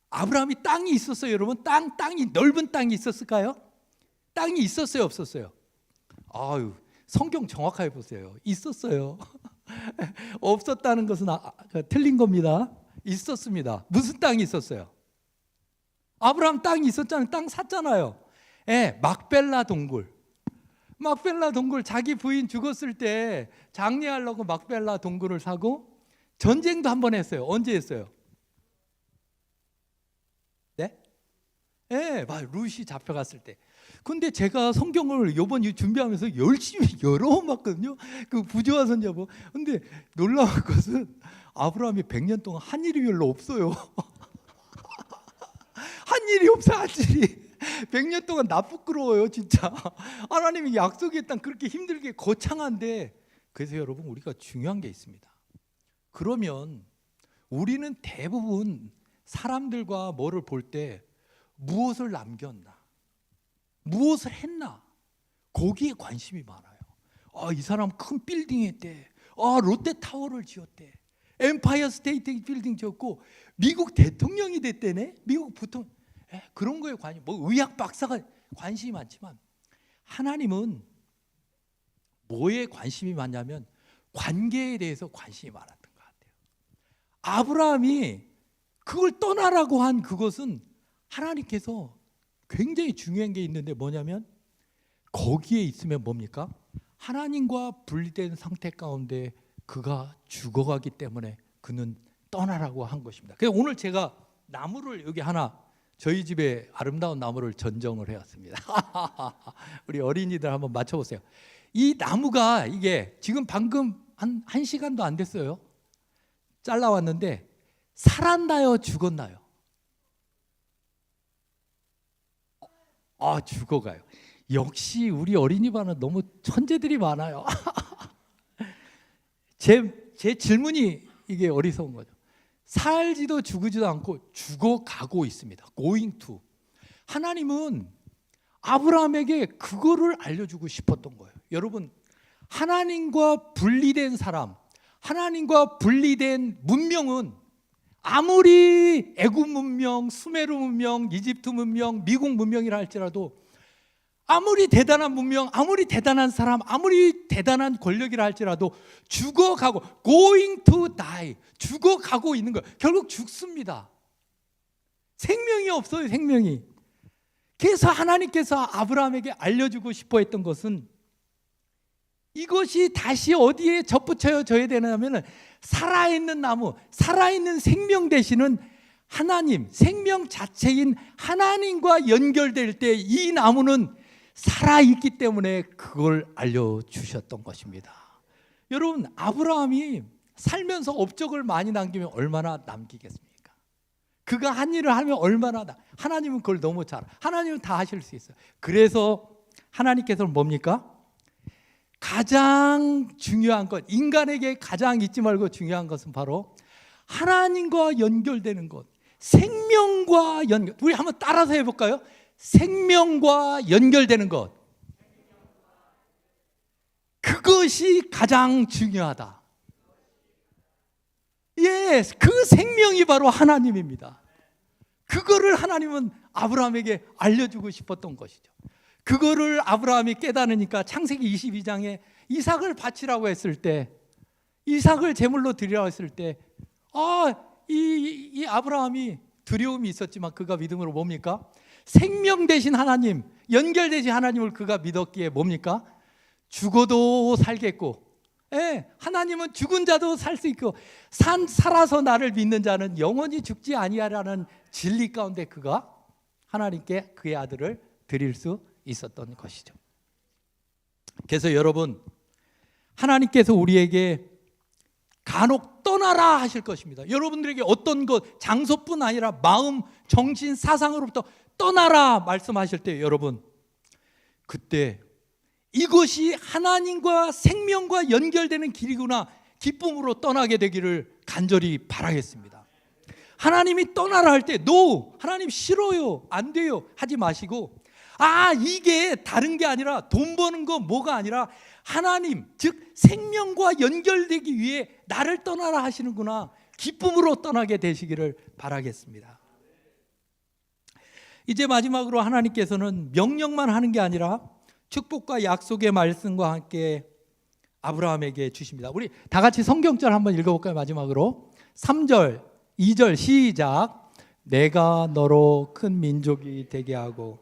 아브라함이 땅이 있었어요, 여러분? 땅이 넓은 땅이 있었을까요? 땅이 있었어요, 없었어요? 성경 정확하게 보세요. 있었어요. 없었다는 것은 틀린 겁니다. 있었습니다. 무슨 땅이 있었어요? 아브라함 땅이 있었잖아요. 땅 샀잖아요. 막벨라 동굴. 막벨라 동굴, 자기 부인 죽었을 때 장례하려고 막벨라 동굴을 사고 전쟁도 한 번 했어요. 언제 했어요? 네? 룻이 잡혀갔을 때. 근데 제가 성경을 이번 준비하면서 열심히 여러 번 봤거든요. 그 부조화 선자보. 근데 놀라운 것은 아브라함이 100년 동안 한 일이 별로 없어요. 한 일이 없어요, 한 일이. 100년 동안 나 부끄러워요, 진짜. 하나님이 약속의 땅 그렇게 힘들게 거창한데. 그래서 여러분, 우리가 중요한 게 있습니다. 그러면 우리는 대부분 사람들과 뭐를 볼 때 무엇을 남겼나, 무엇을 했나, 거기에 관심이 많아요. 이 사람 큰 빌딩 했대. 롯데타워를 지었대. 엠파이어 스테이트 빌딩 지었고 미국 대통령이 됐대네. 미국 부통. 그런 거에 관심, 뭐 의학 박사가 관심이 많지만 하나님은 뭐에 관심이 많냐면 관계에 대해서 관심이 많았던 것 같아요. 아브라함이 그걸 떠나라고 한 그것은 하나님께서 굉장히 중요한 게 있는데 뭐냐면 거기에 있으면 뭡니까? 하나님과 분리된 상태 가운데 그가 죽어가기 때문에 그는 떠나라고 한 것입니다. 그래서 오늘 제가 나무를 여기 하나 저희 집에 아름다운 나무를 전정을 해왔습니다. 우리 어린이들 한번 맞춰보세요. 이 나무가 이게 지금 방금 한 1시간도 안 됐어요. 잘라왔는데 살았나요? 죽었나요? 죽어가요. 역시 우리 어린이반은 너무 천재들이 많아요. 제 질문이 이게 어리석은 거죠. 살지도 죽지도 않고 죽어가고 있습니다. Going to. 하나님은 아브라함에게 그거를 알려주고 싶었던 거예요. 여러분, 하나님과 분리된 사람, 하나님과 분리된 문명은 아무리 애굽 문명, 수메르 문명, 이집트 문명, 미국 문명이라 할지라도 아무리 대단한 문명, 아무리 대단한 사람, 아무리 대단한 권력이라 할지라도 죽어가고 going to die, 죽어가고 있는 거예요. 결국 죽습니다. 생명이 없어요. 생명이. 그래서 하나님께서 아브라함에게 알려주고 싶어 했던 것은 이것이 다시 어디에 접붙여져야 되냐면 살아있는 나무, 살아있는 생명 되시는 하나님, 생명 자체인 하나님과 연결될 때 이 나무는 살아있기 때문에 그걸 알려주셨던 것입니다. 여러분, 아브라함이 살면서 업적을 많이 남기면 얼마나 남기겠습니까? 그가 한 일을 하면 얼마나 하나님은 그걸 너무 잘, 하나님은 다 하실 수 있어요. 그래서 하나님께서는 뭡니까? 가장 중요한 것, 인간에게 가장 잊지 말고 중요한 것은 바로 하나님과 연결되는 것, 생명과 연결. 우리 한번 따라서 해볼까요? 생명과 연결되는 것, 그것이 가장 중요하다. 예, 그 생명이 바로 하나님입니다. 그거를 하나님은 아브라함에게 알려주고 싶었던 것이죠. 그거를 아브라함이 깨달으니까 창세기 22장에 이삭을 바치라고 했을 때, 이삭을 제물로 드리라고 했을 때, 이 아브라함이 두려움이 있었지만 그가 믿음으로 뭡니까? 생명 되신 하나님, 연결되신 하나님을 그가 믿었기에 뭡니까? 죽어도 살겠고, 하나님은 죽은 자도 살 수 있고 살아서 나를 믿는 자는 영원히 죽지 아니하라는 진리 가운데 그가 하나님께 그의 아들을 드릴 수 있었던 것이죠. 그래서 여러분, 하나님께서 우리에게 간혹 떠나라 하실 것입니다. 여러분들에게 어떤 것, 장소뿐 아니라 마음, 정신, 사상으로부터 떠나라 말씀하실 때 여러분, 그때 이것이 하나님과 생명과 연결되는 길이구나 기쁨으로 떠나게 되기를 간절히 바라겠습니다. 하나님이 떠나라 할 때 no, 하나님 싫어요, 안 돼요 하지 마시고, 이게 다른 게 아니라 돈 버는 거 뭐가 아니라 하나님, 즉 생명과 연결되기 위해 나를 떠나라 하시는구나 기쁨으로 떠나게 되시기를 바라겠습니다. 이제 마지막으로 하나님께서는 명령만 하는 게 아니라 축복과 약속의 말씀과 함께 아브라함에게 주십니다. 우리 다 같이 성경절 한번 읽어볼까요? 마지막으로 3절, 2절 시작. 내가 너로 큰 민족이 되게 하고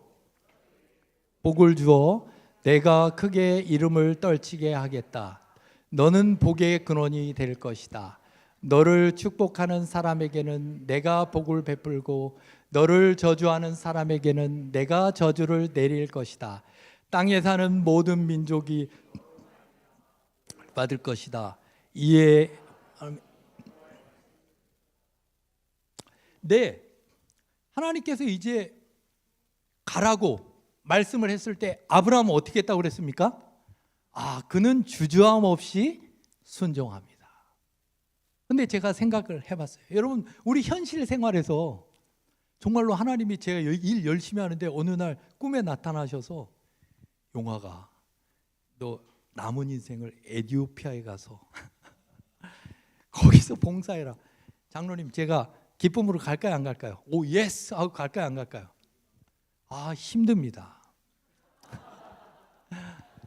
복을 주어 내가 크게 이름을 떨치게 하겠다. 너는 복의 근원이 될 것이다. 너를 축복하는 사람에게는 내가 복을 베풀고 너를 저주하는 사람에게는 내가 저주를 내릴 것이다. 땅에 사는 모든 민족이 받을 것이다. 이에 하나님께서 이제 가라고 말씀을 했을 때 아브라함은 어떻게 했다고 그랬습니까? 그는 주저함 없이 순종합니다. 근데 제가 생각을 해봤어요. 여러분, 우리 현실 생활에서 정말로 하나님이 제가 일 열심히 하는데 어느 날 꿈에 나타나셔서 용화가 너 남은 인생을 에티오피아에 가서 거기서 봉사해라. 장로님, 제가 기쁨으로 갈까요 안 갈까요? 오 예스 하고 갈까요 안 갈까요? 힘듭니다.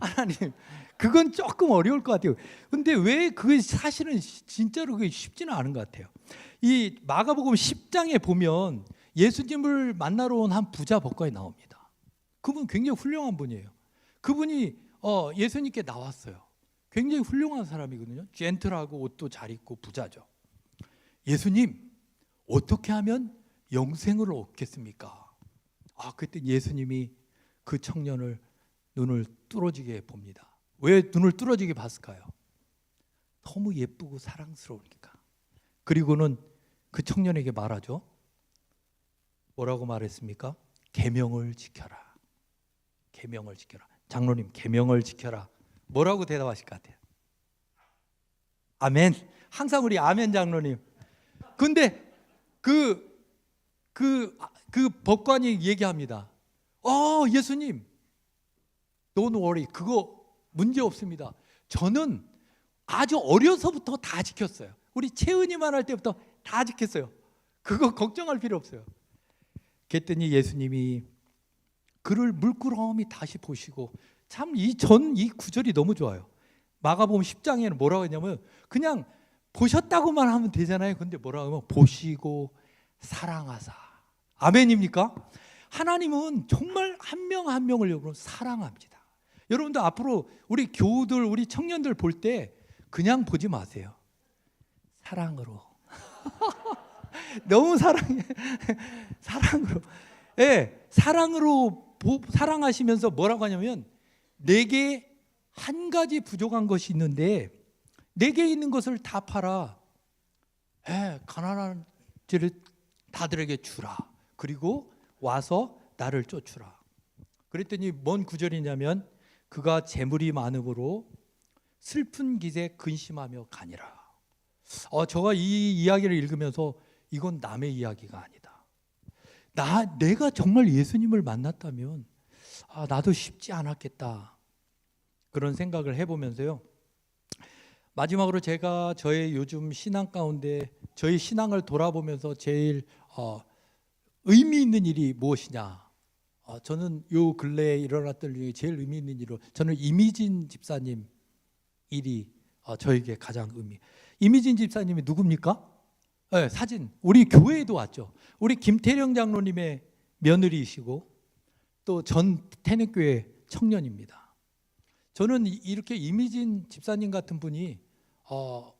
하나님, 그건 조금 어려울 것 같아요. 근데 왜 그게 사실은 진짜로 그게 쉽지는 않은 것 같아요. 이 마가복음 10장에 보면 예수님을 만나러 온 한 부자 법관이 나옵니다. 그분 굉장히 훌륭한 분이에요. 그분이 예수님께 나왔어요. 굉장히 훌륭한 사람이거든요. 젠틀하고 옷도 잘 입고 부자죠. 예수님, 어떻게 하면 영생을 얻겠습니까? 그때 예수님이 그 청년을 눈을 뚫어지게 봅니다. 왜 눈을 뚫어지게 봤을까요? 너무 예쁘고 사랑스러우니까. 그리고는 그 청년에게 말하죠. 뭐라고 말했습니까? 계명을 지켜라. 계명을 지켜라. 장로님, 계명을 지켜라. 뭐라고 대답하실 것 같아요? 아멘. 항상 우리 아멘 장로님. 근데 그 법관이 얘기합니다. 예수님, don't worry. 그거 문제 없습니다. 저는 아주 어려서부터 다 지켰어요. 우리 채은이만 할 때부터 다 지켰어요. 그거 걱정할 필요 없어요. 그랬더니 예수님이 그를 물끄러미 다시 보시고, 참 이 구절이 너무 좋아요. 마가복음 10장에는 뭐라고 했냐면 그냥 보셨다고만 하면 되잖아요. 근데 뭐라고 하면 보시고 사랑하사. 아멘입니까? 하나님은 정말 한 명 한 명을 여러분 사랑합니다. 여러분도 앞으로 우리 교우들, 우리 청년들 볼 때 그냥 보지 마세요. 사랑으로. 너무 사랑해. 사랑으로. 예, 사랑하시면서 뭐라고 하냐면 내게 한 가지 부족한 것이 있는데 내게 있는 것을 다 팔아. 가난한 자를 다들에게 주라. 그리고 와서 나를 쫓으라. 그랬더니 뭔 구절이냐면 그가 재물이 많음으로 슬픈 기세 근심하며 가니라. 제가 이 이야기를 읽으면서 이건 남의 이야기가 아니다. 내가 정말 예수님을 만났다면 나도 쉽지 않았겠다. 그런 생각을 해보면서요. 마지막으로 제가 저의 요즘 신앙 가운데 저희 신앙을 돌아보면서 제일 의미 있는 일이 무엇이냐? 저는 요 근래에 일어났던 일 중에 제일 의미 있는 일로 저는 이미진 집사님 일이 저에게 가장 이미진 집사님이 누굽니까? 네, 사진 우리 교회에도 왔죠. 우리 김태령 장로님의 며느리이시고 또 전 태능교회 청년입니다. 저는 이렇게 이미진 집사님 같은 분이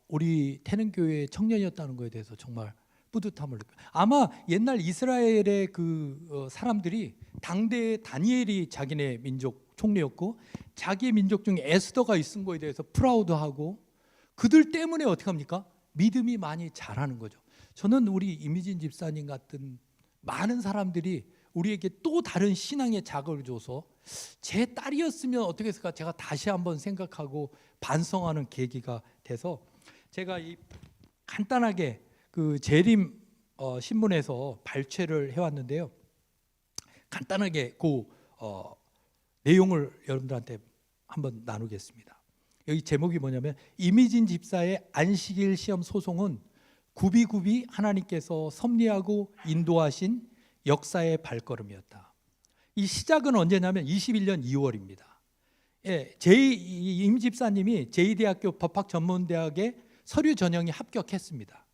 우리 태능교회 청년이었다는 것에 대해서 정말 뿌듯함을 느껴요. 아마 옛날 이스라엘의 사람들이 당대에 다니엘이 자기네 민족 총리였고 자기의 민족 중에 에스더가 있은 거에 대해서 프라우드하고 그들 때문에 어떻게 합니까? 믿음이 많이 자라는 거죠. 저는 우리 이미진 집사님 같은 많은 사람들이 우리에게 또 다른 신앙의 자극을 줘서 제 딸이었으면 어떻게 했을까 제가 다시 한번 생각하고 반성하는 계기가 돼서 제가 간단하게 재림 신문에서 발췌를 해왔는데요. 간단하게 내용을 여러분들한테 한번 나누겠습니다. 여기 제목이 뭐냐면 이미진 집사의 안식일 시험 소송은 굽이굽이 하나님께서 섭리하고 인도하신 역사의 발걸음이었다. 이 시작은 언제냐면 21년 2월입니다. 임 집사님이 제2대학교 법학전문대학에 서류 전형에 합격했습니다.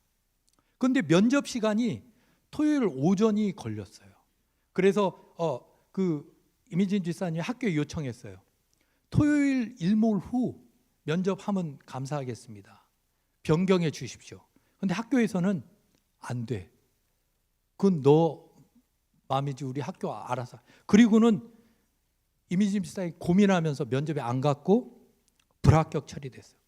그런데 면접 시간이 토요일 오전이 걸렸어요. 그래서 이미진 집사님이 학교에 요청했어요. 토요일 일몰 후 면접하면 감사하겠습니다. 변경해 주십시오. 그런데 학교에서는 안 돼. 그건 너 마음이지 우리 학교 알아서. 그리고는 이미진 집사님이 고민하면서 면접에 안 갔고 불합격 처리됐어요.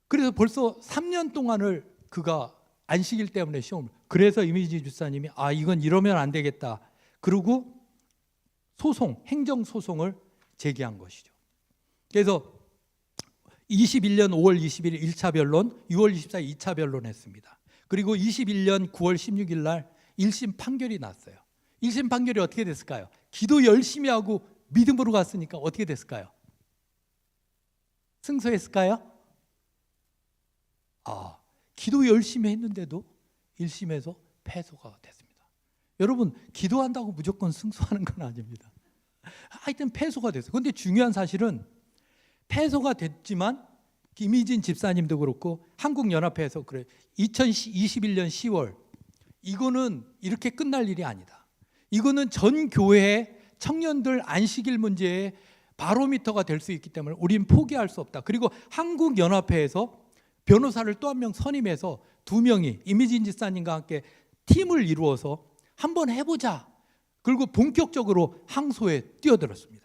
그래서 벌써 3년 동안을 그가 안식일 때문에 시험을. 그래서 이미진 집사님이 이건 이러면 안 되겠다. 그리고 행정 소송을 제기한 것이죠. 그래서 21년 5월 21일 1차 변론, 6월 24일 2차 변론했습니다. 그리고 21년 9월 16일 날 1심 판결이 났어요. 1심 판결이 어떻게 됐을까요? 기도 열심히 하고 믿음으로 갔으니까 어떻게 됐을까요? 승소했을까요? 기도 열심히 했는데도 1심에서 패소가 됐습니다. 여러분, 기도한다고 무조건 승소하는 건 아닙니다. 하여튼 패소가 됐어요. 그런데 중요한 사실은 패소가 됐지만 김희진 집사님도 그렇고 한국연합회에서 그래 2021년 10월 이거는 이렇게 끝날 일이 아니다. 이거는 전 교회 청년들 안식일 문제에 바로미터가 될 수 있기 때문에 우린 포기할 수 없다. 그리고 한국연합회에서 변호사를 또 한 명 선임해서 2명이 이미진 집사님과 함께 팀을 이루어서 한번 해보자. 그리고 본격적으로 항소에 뛰어들었습니다.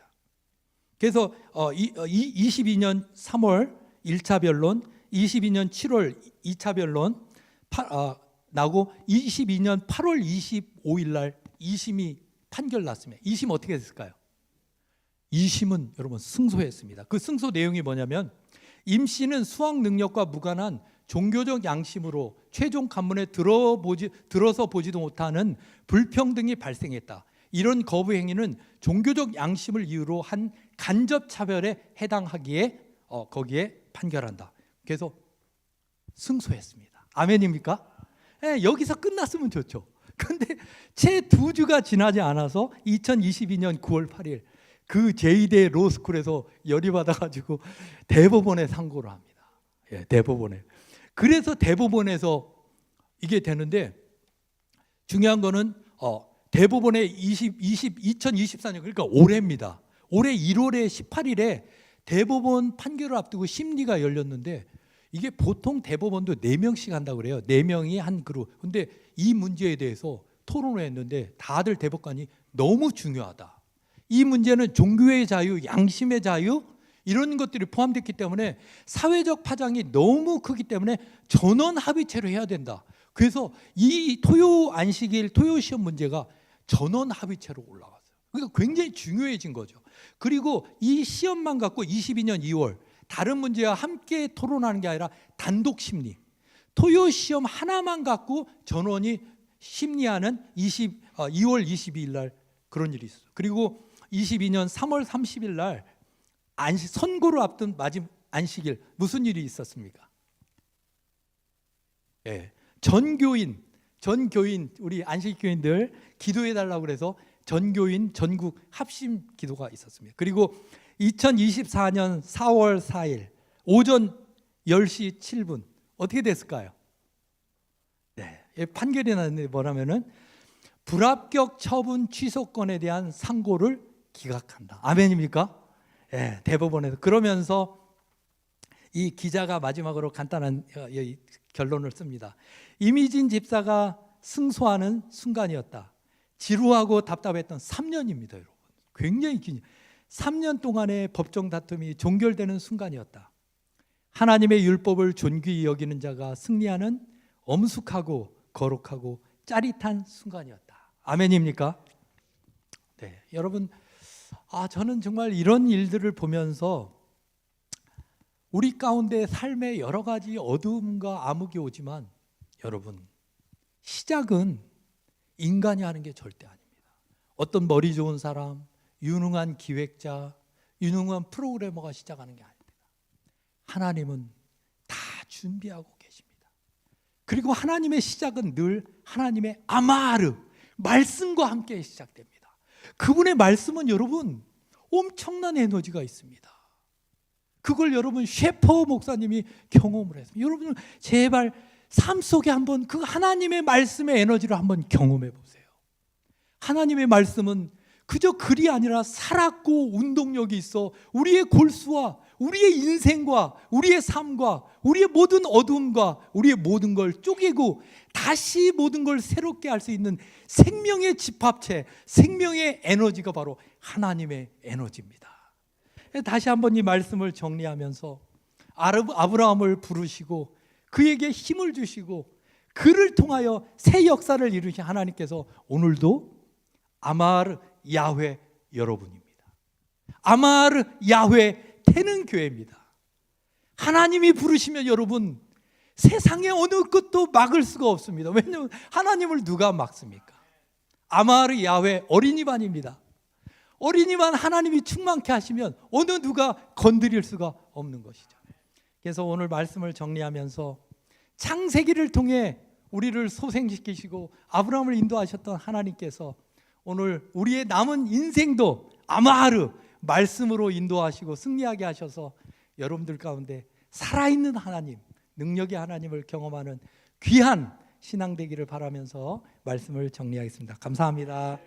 그래서 22년 3월 1차 변론, 22년 7월 2차 변론 나고 22년 8월 25일 날 2심이 판결 났습니다. 2심 어떻게 됐을까요? 2심은 여러분 승소했습니다. 그 승소 내용이 뭐냐면 임 씨는 수학 능력과 무관한 종교적 양심으로 최종 판문에 들어서 보지도 못하는 불평등이 발생했다. 이런 거부 행위는 종교적 양심을 이유로 한 간접 차별에 해당하기에 거기에 판결한다. 그래서 승소했습니다. 아멘입니까? 네, 여기서 끝났으면 좋죠. 근데 채 2주가 지나지 않아서 2022년 9월 8일 그 제2대 로스쿨에서 열이 받아가지고 대법원에 상고를 합니다. 예, 대법원에. 그래서 대법원에서 이게 되는데 중요한 거는 대법원에 2024년 그러니까 올해입니다. 올해 1월에 18일에 대법원 판결을 앞두고 심리가 열렸는데 이게 보통 대법원도 4명씩 한다고 그래요. 4명이 한 그룹. 근데 이 문제에 대해서 토론을 했는데 다들 대법관이 너무 중요하다. 이 문제는 종교의 자유, 양심의 자유 이런 것들이 포함됐기 때문에 사회적 파장이 너무 크기 때문에 전원 합의체로 해야 된다. 그래서 이 토요 안식일, 토요 시험 문제가 전원 합의체로 올라왔어요. 그러니까 굉장히 중요해진 거죠. 그리고 이 시험만 갖고 22년 2월 다른 문제와 함께 토론하는 게 아니라 단독 심리. 토요 시험 하나만 갖고 전원이 심리하는 2월 22일 날 그런 일이 있었어요. 그리고 22년 3월 30일 날 선고를 앞둔 마지막 안식일 무슨 일이 있었습니까? 예, 전교인 우리 안식교인들 기도해 달라고 그래서 전교인 전국 합심 기도가 있었습니다. 그리고 2024년 4월 4일 오전 10시 7분 어떻게 됐을까요? 네, 판결이 났는데 뭐라면은 불합격 처분 취소권에 대한 상고를 기각한다. 아멘입니까? 네, 대법원에서. 그러면서 이 기자가 마지막으로 간단한 결론을 씁니다. 이미진 집사가 승소하는 순간이었다. 지루하고 답답했던 3년입니다, 여러분. 굉장히 긴 3년 동안의 법정 다툼이 종결되는 순간이었다. 하나님의 율법을 존귀히 여기는 자가 승리하는 엄숙하고 거룩하고 짜릿한 순간이었다. 아멘입니까? 네, 여러분, 저는 정말 이런 일들을 보면서 우리 가운데 삶에 여러 가지 어두움과 암흑이 오지만 여러분, 시작은 인간이 하는 게 절대 아닙니다. 어떤 머리 좋은 사람, 유능한 기획자, 유능한 프로그래머가 시작하는 게 아닙니다. 하나님은 다 준비하고 계십니다. 그리고 하나님의 시작은 늘 하나님의 아마르, 말씀과 함께 시작됩니다. 그분의 말씀은 여러분 엄청난 에너지가 있습니다. 그걸 여러분 셰퍼 목사님이 경험을 했습니다. 여러분 제발 삶 속에 한번 그 하나님의 말씀의 에너지를 한번 경험해 보세요. 하나님의 말씀은 그저 글이 아니라 살았고 운동력이 있어 우리의 골수와 우리의 인생과 우리의 삶과 우리의 모든 어두움과 우리의 모든 걸 쪼개고 다시 모든 걸 새롭게 할 수 있는 생명의 집합체, 생명의 에너지가 바로 하나님의 에너지입니다. 다시 한번 이 말씀을 정리하면서 아브라함을 부르시고 그에게 힘을 주시고 그를 통하여 새 역사를 이루신 하나님께서 오늘도 아마르 야훼 여러분입니다. 아마르 야훼 태는 교회입니다. 하나님이 부르시면 여러분 세상에 어느 것도 막을 수가 없습니다. 왜냐하면 하나님을 누가 막습니까? 아마르 야훼 어린이반입니다. 어린이만 하나님이 충만케 하시면 어느 누가 건드릴 수가 없는 것이죠. 그래서 오늘 말씀을 정리하면서 창세기를 통해 우리를 소생시키시고 아브라함을 인도하셨던 하나님께서 오늘 우리의 남은 인생도 아마르 말씀으로 인도하시고 승리하게 하셔서 여러분들 가운데 살아있는 하나님, 능력의 하나님을 경험하는 귀한 신앙 되기를 바라면서 말씀을 정리하겠습니다. 감사합니다.